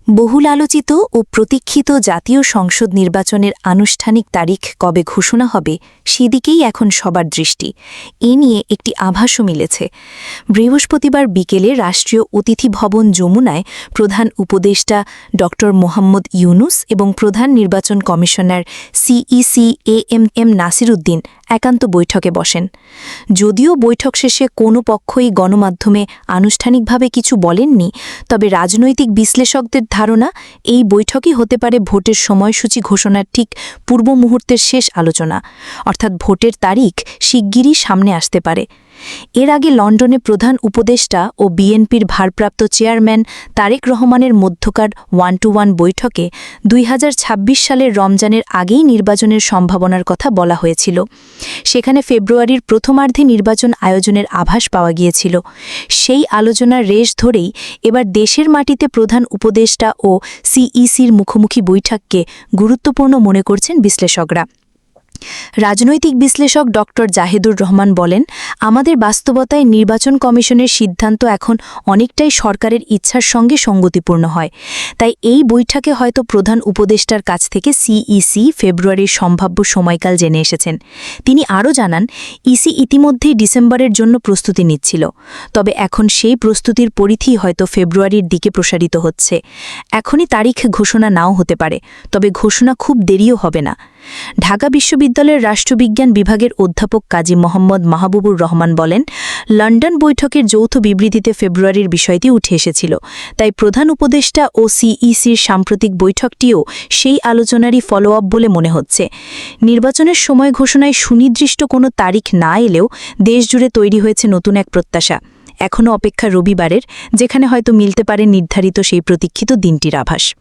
বহুল আলোচিত ও প্রতীক্ষিত জাতীয় সংসদ নির্বাচনের আনুষ্ঠানিক তারিখ কবে ঘোষণা হবে সেদিকেই এখন সবার দৃষ্টি। এ নিয়ে একটি আভাসও মিলেছে। বৃহস্পতিবার বিকেলে রাষ্ট্রীয় অতিথি ভবন যমুনায় প্রধান উপদেষ্টা ড মোহাম্মদ ইউনুস এবং প্রধান নির্বাচন commissioner CEC am Nasir Uddin একান্ত বৈঠকে বসেন। যদিও বৈঠক শেষে কোনো পক্ষই গণমাধ্যমে আনুষ্ঠানিকভাবে কিছু বলেননি, তবে রাজনৈতিক বিশ্লেষকদের ধারণা এই বৈঠকই হতে পারে ভোটের সময়সূচি ঘোষণার ঠিক পূর্ব মুহূর্তের শেষ আলোচনা, অর্থাৎ ভোটের তারিখ শিগগিরই সামনে আসতে পারে। এর আগে লন্ডনে প্রধান উপদেষ্টা ও বিএনপির ভারপ্রাপ্ত চেয়ারম্যান তারেক রহমানের মধ্যকার 1-to-1 বৈঠকে 2026 সালের রমজানের আগেই নির্বাচনের সম্ভাবনার কথা বলা হয়েছিল। সেখানে ফেব্রুয়ারির প্রথমার্ধে নির্বাচন আয়োজনের আভাস পাওয়া গিয়েছিল। সেই আলোচনার রেশ ধরেই এবার দেশের মাটিতে প্রধান উপদেষ্টা ও সিইসির মুখোমুখি বৈঠককে গুরুত্বপূর্ণ মনে করছেন বিশ্লেষকরা। রাজনৈতিক বিশ্লেষক ড জাহেদুর রহমান বলেন, আমাদের বাস্তবতায় নির্বাচন কমিশনের সিদ্ধান্ত এখন অনেকটাই সরকারের ইচ্ছার সঙ্গে সঙ্গতিপূর্ণ হয়। তাই এই বৈঠকে হয়তো প্রধান উপদেষ্টার কাছ থেকে সিইসি ফেব্রুয়ারির সম্ভাব্য সময়কাল জেনে এসেছেন। তিনি আরও জানান, ইসি ইতিমধ্যেই ডিসেম্বরের জন্য প্রস্তুতি নিচ্ছিল, তবে এখন সেই প্রস্তুতির পরিধি হয়তো ফেব্রুয়ারির দিকে প্রসারিত হচ্ছে। এখনই তারিখ ঘোষণা নাও হতে পারে, তবে ঘোষণা খুব দেরিও হবে না। ঢাকা বিশ্ববিদ্যালয়ের রাষ্ট্রবিজ্ঞান বিভাগের অধ্যাপক কাজী মোহাম্মদ মাহবুবুর রহমান বলেন, লন্ডন বৈঠকের যৌথ বিবৃতিতে ফেব্রুয়ারির বিষয়টি উঠে এসেছিল, তাই প্রধান উপদেষ্টা ও সিইসির সাম্প্রতিক বৈঠকটিও সেই আলোচনারই ফলো-আপ বলে মনে হচ্ছে। নির্বাচনের সময় ঘোষণায় সুনির্দিষ্ট কোনো তারিখ না এলেও দেশজুড়ে তৈরি হয়েছে নতুন এক প্রত্যাশা। এখনও অপেক্ষা রবিবারের, যেখানে হয়তো মিলতে পারে নির্ধারিত সেই প্রতীক্ষিত দিনটির আভাস।